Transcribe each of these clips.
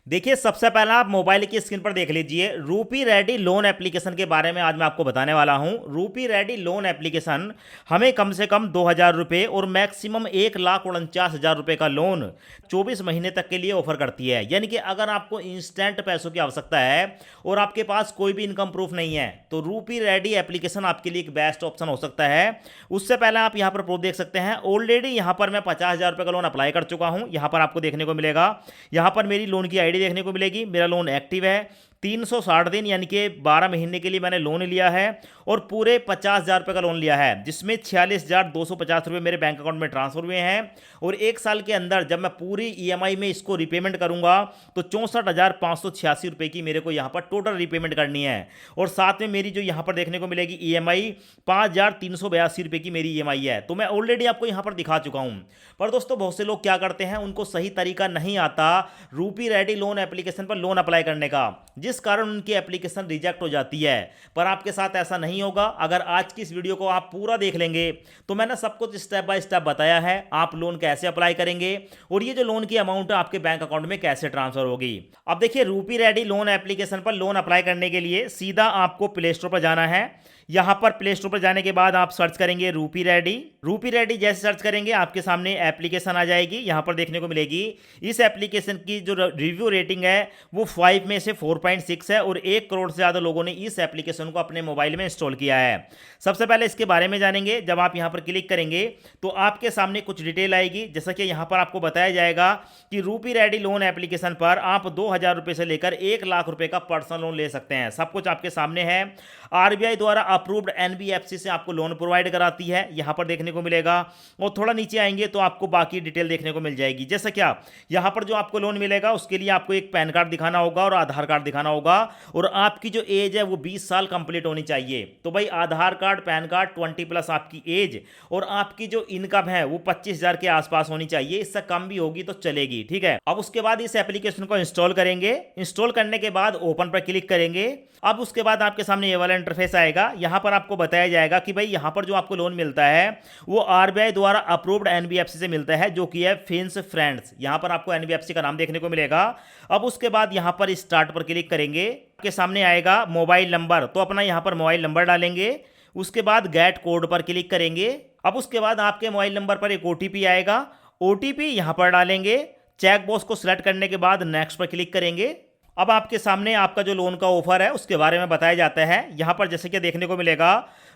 देखिए, सबसे पहला आप मोबाइल की स्क्रीन पर देख लीजिए, रूपी रेडी लोन एप्लीकेशन के बारे में आज मैं आपको बताने वाला हूं। रूपी रेडी लोन एप्लीकेशन हमें कम से कम 2,000 रुपये और मैक्सिमम 1,49,000 रुपये का लोन 24 महीने तक के लिए ऑफर करती है। यानी कि अगर आपको इंस्टेंट पैसों की आवश्यकता है और आपके पास कोई भी इनकम प्रूफ नहीं है तो रूपी रेडी एप्लीकेशन आपके लिए एक बेस्ट ऑप्शन हो सकता है। उससे पहले आप यहाँ पर प्रूफ देख सकते हैं, ऑलरेडी यहाँ पर मैं 50,000 रुपये का लोन अप्लाई कर चुका हूँ। यहाँ पर आपको देखने को मिलेगा, यहाँ पर मेरी लोन की आईडी देखने को मिलेगी, मेरा लोन एक्टिव है, 360 दिन यानी कि 12 महीने के लिए मैंने लोन लिया है और पूरे 50,000 रुपये का लोन लिया है, जिसमें 46,250 रुपये मेरे बैंक अकाउंट में ट्रांसफर हुए हैं। और एक साल के अंदर जब मैं पूरी ईएमआई में इसको रिपेमेंट करूंगा तो 64,586 रुपये की मेरे को यहाँ पर टोटल रिपेमेंट करनी है। और साथ में मेरी जो यहाँ पर देखने को मिलेगी ईएमआई 5,382 रुपये की मेरी ईएमआई है, तो मैं ऑलरेडी आपको यहाँ पर दिखा चुका हूँ। पर दोस्तों, बहुत से लोग क्या करते हैं, उनको सही तरीका नहीं आता रूपी रेडी लोन एप्लीकेशन पर लोन अप्लाई करने का, जिस कारण उनकी एप्लीकेशन रिजेक्ट हो जाती है। पर आपके साथ ऐसा नहीं होगा। अगर आज की इस वीडियो को आप पूरा देख लेंगे तो मैंने सब कुछ स्टेप बाय स्टेप बताया है, आप लोन कैसे अप्लाई करेंगे और ये जो लोन की अमाउंट है आपके बैंक अकाउंट में कैसे ट्रांसफर होगी। अब देखिए, रूपी रेडी लोन एप्लीकेशन पर लोन अप्लाई करने के लिए सीधा आपको प्ले स्टोर पर जाना है। यहां पर प्ले स्टोर पर जाने के बाद आप सर्च करेंगे रूपी रेडी। रूपी रेडी जैसे सर्च करेंगे आपके सामने एप्लीकेशन आ जाएगी, यहां पर देखने को मिलेगी। इस एप्लीकेशन की जो रिव्यू रेटिंग है वो 5 में से 4.6 है और 1 करोड़ से ज़्यादा लोगों ने इस एप्लीकेशन को अपने मोबाइल में इंस्टॉल किया है। सबसे पहले इसके बारे में जानेंगे। जब आप यहां पर क्लिक करेंगे तो आपके सामने कुछ डिटेल आएगी, जैसा कि यहां पर आपको बताया जाएगा कि रूपी रेडी लोन एप्लीकेशन पर आप 2,000 रुपये से लेकर 1,00,000 रुपये का पर्सनल लोन ले सकते हैं। सब कुछ आपके सामने है। आरबीआई द्वारा अप्रूव्ड एनबीएफसी से आपको लोन प्रोवाइड कराती है, यहां पर देखने को मिलेगा। और थोड़ा नीचे आएंगे तो आपको बाकी डिटेल देखने को मिल जाएगी। जैसा क्या यहां पर जो आपको लोन मिलेगा उसके लिए आपको एक पैन कार्ड दिखाना होगा और आधार कार्ड दिखाना होगा, और आपकी जो एज है वो 20 साल कंप्लीट होनी चाहिए। तो भाई आधार कार्ड, पैन कार्ड, 20+ आपकी एज और आपकी जो इनकम है वो 25,000 के आसपास होनी चाहिए, इससे कम भी होगी तो चलेगी, ठीक है। अब उसके बाद इस एप्लीकेशन को इंस्टॉल करेंगे। इंस्टॉल करने के बाद ओपन पर क्लिक करेंगे। अब उसके बाद आपके सामने ये वाला इंटरफेस आएगा। यहां पर आपको बताया जाएगा कि भाई यहां पर जो आपको लोन मिलता है वो आरबीआई द्वारा अप्रूव्ड एनबीएफसी से मिलता है, जो कि है फिन्स फ्रेंड्स। यहां पर आपको एनबीएफसी का नाम देखने को मिलेगा। अब उसके बाद यहां पर स्टार्ट पर क्लिक करेंगे, आपके सामने आएगा मोबाइल नंबर, तो अपना यहां पर मोबाइल नंबर डालेंगे। उसके बाद गेट कोड पर क्लिक करेंगे। अब उसके बाद आपके मोबाइल नंबर पर एक ओटीपी आएगा, ओटीपी यहां पर डालेंगे। चेक बॉक्स को सिलेक्ट करने के बाद नेक्स्ट पर क्लिक करेंगे। अब आपके सामने आपका जो लोन का ऑफर है उसके बारे में बताया जाता है। यहां पर जैसे कि देखने को मिलेगा,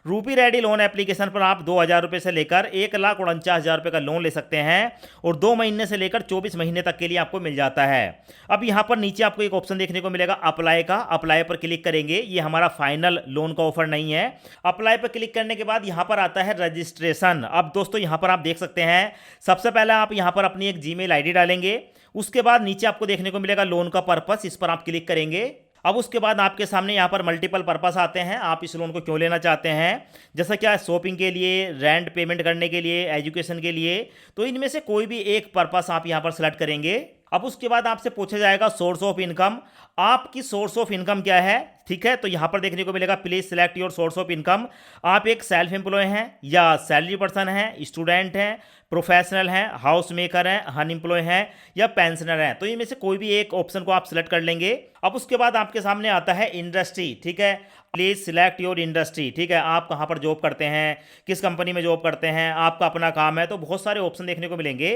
रूपी रेडी लोन एप्लीकेशन पर आप 2,000 रुपये से लेकर 1,49,000 रुपये का लोन ले सकते हैं और 2 महीने से लेकर 24 महीने तक के लिए आपको मिल जाता है। अब यहां पर नीचे आपको एक ऑप्शन देखने को मिलेगा अप्लाई का, अप्लाई पर क्लिक करेंगे। ये हमारा फाइनल लोन का ऑफर नहीं है। अप्लाई पर क्लिक करने के बाद यहां पर आता है रजिस्ट्रेशन। अब दोस्तों यहां पर आप देख सकते हैं, सबसे पहले आप यहां पर अपनी एक जीमेल आईडी डालेंगे। उसके बाद नीचे आपको देखने को मिलेगा लोन का पर्पस, इस पर आप क्लिक करेंगे। अब उसके बाद आपके सामने यहाँ पर मल्टीपल पर्पस आते हैं, आप इस लोन को क्यों लेना चाहते हैं, जैसा क्या शॉपिंग के लिए, रेंट पेमेंट करने के लिए, एजुकेशन के लिए। तो इनमें से कोई भी एक पर्पस आप यहाँ पर सेलेक्ट करेंगे। अब उसके बाद आपसे पूछा जाएगा सोर्स ऑफ इनकम, आपकी सोर्स ऑफ इनकम क्या है, ठीक है। तो यहां पर देखने को मिलेगा please select your source of income. आप एक सेल्फ एम्प्लॉय हैं या सैलरी पर्सन हैं, स्टूडेंट हैं, प्रोफेशनल हैं, हाउस मेकर हैं, अनएम्प्लॉय हैं या पेंशनर हैं। तो इनमें से कोई भी एक ऑप्शन को आप सिलेक्ट कर लेंगे। अब उसके बाद आपके सामने आता है इंडस्ट्री, ठीक है। प्लीज सिलेक्ट योर इंडस्ट्री, ठीक है। आप कहाँ पर जॉब करते हैं, किस कंपनी में जॉब करते हैं, आपका अपना काम है, तो बहुत सारे ऑप्शन देखने को मिलेंगे,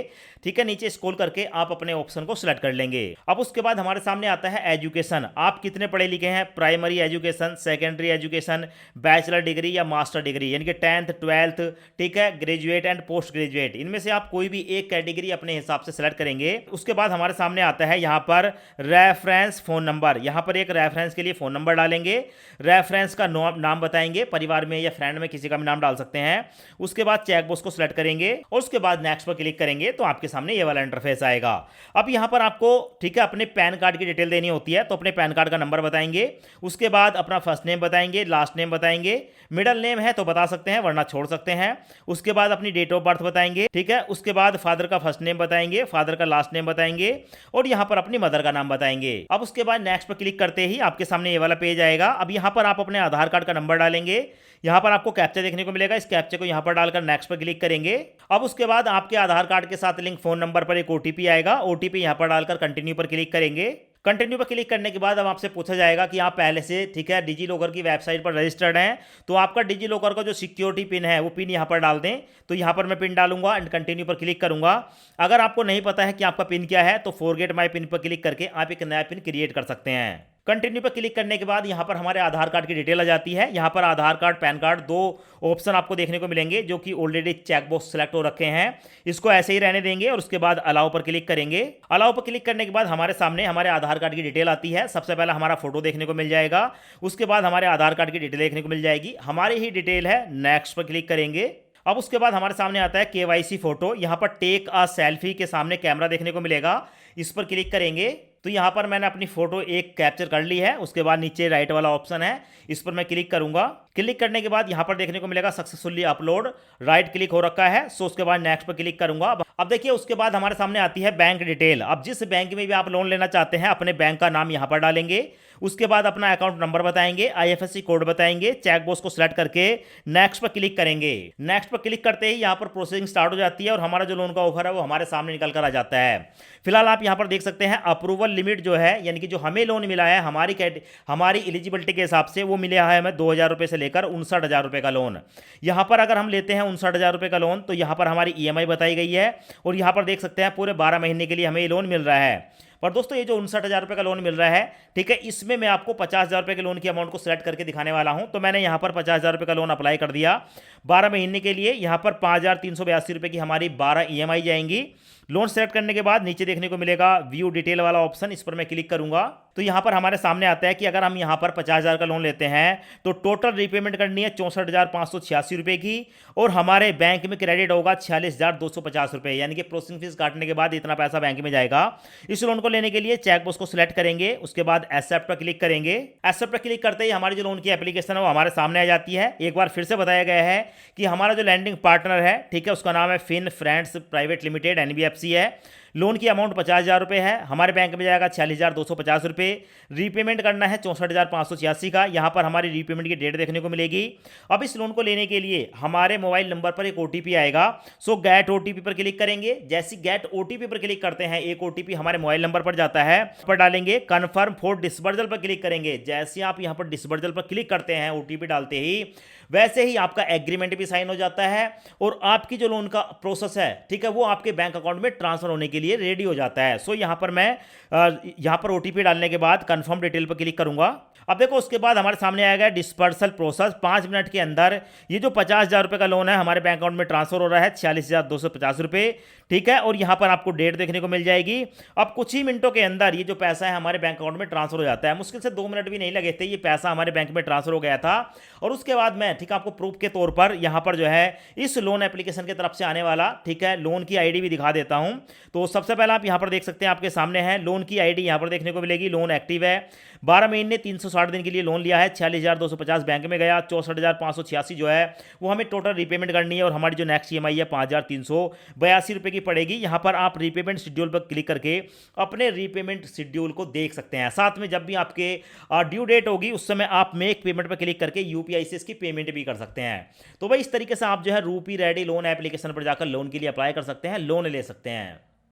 ठीक है। नीचे स्क्रॉल करके आप अपने ऑप्शन को सिलेक्ट कर लेंगे। अब उसके बाद हमारे सामने आता है एजुकेशन, आप कितने पढ़े लिखे हैं, primary education, secondary education, bachelor degree या मास्टर डिग्री, यानी कि 10th 12th, ठीक है, ग्रेजुएट एंड पोस्ट ग्रेजुएट। इनमें से आप कोई भी एक कैटेगरी अपने हिसाब से सिलेक्ट करेंगे। उसके बाद हमारे सामने आता है यहाँ पर रेफरेंस फोन नंबर, यहाँ पर एक रेफरेंस के लिए फोन नंबर डालेंगे। रेफरेंस का नाम बताएंगे, परिवार में या फ्रेंड में किसी का भी नाम डाल सकते हैं। उसके बाद चेक बॉक्स को सिलेक्ट करेंगे और उसके बाद नेक्स्ट पर क्लिक करेंगे तो आपके सामने ये वाला इंटरफेस आएगा। अब यहाँ पर आपको, ठीक है, अपने पैन कार्ड की डिटेल देनी होती है, तो अपने पैन कार्ड का नंबर बताएंगे। उसके बाद अपना फर्स्ट नेम बताएंगे, लास्ट नेम बताएंगे, मिडिल नेम है तो बता सकते हैं वरना छोड़ सकते हैं। उसके बाद अपनी डेट ऑफ बर्थ बताएंगे, ठीक है। उसके बाद फादर का फर्स्ट नेम बताएंगे, फादर का लास्ट नेम बताएंगे और यहाँ पर अपनी मदर का नाम बताएंगे। अब उसके बाद नेक्स्ट पर क्लिक करते ही आपके सामने ये वाला पेज आएगा। अब यहाँ पर आप अपने आधार कार्ड का नंबर डालेंगे। यहाँ पर आपको कैप्चा देखने को मिलेगा, इस कैप्चे को यहाँ पर डालकर नेक्स्ट पर क्लिक करेंगे। अब उसके बाद आपके आधार कार्ड के साथ लिंक फोन नंबर पर एक ओटीपी आएगा, ओटीपी यहाँ पर डालकर कंटिन्यू पर क्लिक करेंगे। कंटिन्यू पर क्लिक करने के बाद अब आपसे पूछा जाएगा कि आप पहले से, ठीक है, डिजी लॉकर की वेबसाइट पर रजिस्टर्ड हैं, तो आपका डिजी लॉकर का जो सिक्योरिटी पिन है वो पिन यहाँ पर डाल दें। तो यहाँ पर मैं पिन डालूंगा एंड कंटिन्यू पर क्लिक करूंगा। अगर आपको नहीं पता है कि आपका पिन क्या है तो फॉरगेट माय पिन पर क्लिक करके आप एक नया पिन क्रिएट कर सकते हैं। कंटिन्यू पर क्लिक करने के बाद यहाँ पर हमारे आधार कार्ड की डिटेल आ जाती है। यहाँ पर आधार कार्ड, पैन कार्ड, दो ऑप्शन आपको देखने को मिलेंगे जो कि ऑलरेडी चेकबॉक्स सेलेक्ट हो रखे हैं। इसको ऐसे ही रहने देंगे और उसके बाद अलाउ पर क्लिक करेंगे। अलाउ पर क्लिक करने के बाद हमारे सामने हमारे आधार कार्ड की डिटेल आती है। सबसे पहले हमारा फोटो देखने को मिल जाएगा, उसके बाद हमारे आधार कार्ड की डिटेल देखने को मिल जाएगी। हमारी ही डिटेल है, नेक्स्ट पर क्लिक करेंगे। अब उसके बाद हमारे सामने आता है केवाईसी फोटो। यहाँ पर टेक अ सेल्फी के सामने कैमरा देखने को मिलेगा, इस पर क्लिक करेंगे। तो यहाँ पर मैंने अपनी फोटो एक कैप्चर कर ली है। उसके बाद नीचे राइट वाला ऑप्शन है, इस पर मैं क्लिक करूंगा। क्लिक करने के बाद यहाँ पर देखने को मिलेगा सक्सेसफुली अपलोड, राइट क्लिक हो रखा है। सो उसके बाद नेक्स्ट पर क्लिक करूंगा। अब देखिए उसके बाद हमारे सामने आती है बैंक डिटेल। अब जिस बैंक में भी आप लोन लेना चाहते हैं अपने बैंक का नाम यहाँ पर डालेंगे, उसके बाद अपना अकाउंट नंबर बताएंगे, आईएफएससी कोड बताएंगे, चेकबॉक्स को सिलेक्ट करके नेक्स्ट पर क्लिक करेंगे। नेक्स्ट पर क्लिक करते ही यहाँ पर प्रोसेसिंग स्टार्ट हो जाती है और हमारा जो लोन का ऑफर है वो हमारे सामने निकल कर आ जाता है। फिलहाल आप यहाँ पर देख सकते हैं अप्रूवल लिमिट जो है, यानी कि जो हमें लोन मिला है हमारी एलिजिबिलिटी के हिसाब से वो मिला है हमें 2,000 रुपये से लेकर 59,000 रुपये का लोन। यहाँ पर अगर हम लेते हैं 59,000 रुपये का लोन तो यहाँ पर हमारी ईएमआई बताई गई है और यहाँ पर देख सकते हैं पूरे 12 महीने के लिए हमें ये लोन मिल रहा है। पर दोस्तों ये जो 59,000 रुपये का लोन मिल रहा है, ठीक है, इसमें मैं आपको 50,000 रुपये के लोन की अमाउंट को सिलेक्ट करके दिखाने वाला हूं। तो मैंने यहाँ पर 50,000 रुपये का लोन अप्लाई कर दिया 12 महीने के लिए। यहाँ पर 5,382 रुपये की हमारी 12 ईएमआई जाएंगी। लोन सेलेक्ट करने के बाद नीचे देखने को मिलेगा व्यू डिटेल वाला ऑप्शन, इस पर मैं क्लिक करूंगा। तो यहाँ पर हमारे सामने आता है कि अगर हम यहाँ पर 50,000 का लोन लेते हैं तो टोटल रीपेमेंट करनी है 64,586 रुपये की और हमारे बैंक में क्रेडिट होगा 46,250 रुपये, यानी कि प्रोसेसिंग फीस काटने के बाद इतना पैसा बैंक में जाएगा। इस लोन को लेने के लिए चेकबॉक्स को सिलेक्ट करेंगे, उसके बाद एक्सेप्ट पर क्लिक करेंगे। एक्सेप्ट पर क्लिक करते ही हमारी जो लोन की एप्लीकेशन है वो हमारे सामने आ जाती है। एक बार फिर से बताया गया है कि हमारा जो लैंडिंग पार्टनर है, ठीक है, उसका नाम है fin friends private limited, NBFC है। लोन की अमाउंट 50,000 रुपये है, हमारे बैंक में जाएगा 46,250 रुपये। रीपेमेंट करना है 64,586 का। यहाँ पर हमारी रीपेमेंट की डेट देखने को मिलेगी। अब इस लोन को लेने के लिए हमारे मोबाइल नंबर पर एक ओटीपी आएगा। सो गेट ओटीपी पर क्लिक करेंगे। जैसे गेट ओटीपी पर क्लिक करते हैं एक ओटीपी हमारे मोबाइल नंबर पर जाता है, पर डालेंगे। कन्फर्म फॉर डिसबर्सल पर क्लिक करेंगे। जैसे आप यहाँ पर डिसबर्सल पर क्लिक करते हैं ओटीपी डालते ही, वैसे ही आपका एग्रीमेंट भी साइन हो जाता है और आपकी जो लोन का प्रोसेस है, ठीक है, वो आपके बैंक अकाउंट में ट्रांसफर होने के लिए रेडी हो जाता है। सो यहाँ पर मैं यहाँ पर ओटीपी डालने के बाद कंफर्म डिटेल पर क्लिक करूंगा। अब देखो उसके बाद हमारे सामने आएगा डिस्पर्सल प्रोसेस। 5 मिनट के अंदर ये जो 50,000 रुपये का लोन है हमारे बैंक अकाउंट में ट्रांसफर हो रहा है 46,250 रुपये, ठीक है, और यहाँ पर आपको डेट देखने को मिल जाएगी। अब कुछ ही मिनटों के अंदर ये जो पैसा है हमारे बैंक अकाउंट में ट्रांसफर हो जाता है। मुश्किल से 2 मिनट भी नहीं लगे थे, ये पैसा हमारे बैंक में ट्रांसफर हो गया था। और उसके बाद मैं, ठीक है, आपको प्रूफ के तौर पर यहाँ पर जो है इस लोन एप्लीकेशन की तरफ से आने वाला, ठीक है, लोन की आईडी भी दिखा देता हूँ। तो सबसे पहले आप यहाँ पर देख सकते हैं, आपके सामने है लोन की आईडी यहाँ पर देखने को मिलेगी। लोन एक्टिव है, 12 महीने 360 दिन के लिए लोन लिया है, 46,250 बैंक में गया, 64,586 जो है वो हमें टोटल रीपेमेंट करनी है और हमारी जो नेक्स्ट ईएमआई है 5,382 रुपये की पड़ेगी। यहाँ पर आप रीपेमेंट शेड्यूल पर क्लिक करके अपने रीपेमेंट शेड्यूल को देख सकते हैं। साथ में जब भी आपके ड्यू डेट होगी उस समय आप मेक पेमेंट पर क्लिक करके यूपीआई से इसकी पेमेंट भी कर सकते हैं। तो भाई इस तरीके से आप जो है रूपी रेडी लोन एप्लीकेशन पर जाकर लोन के लिए अप्लाई कर सकते हैं, लोन ले सकते हैं।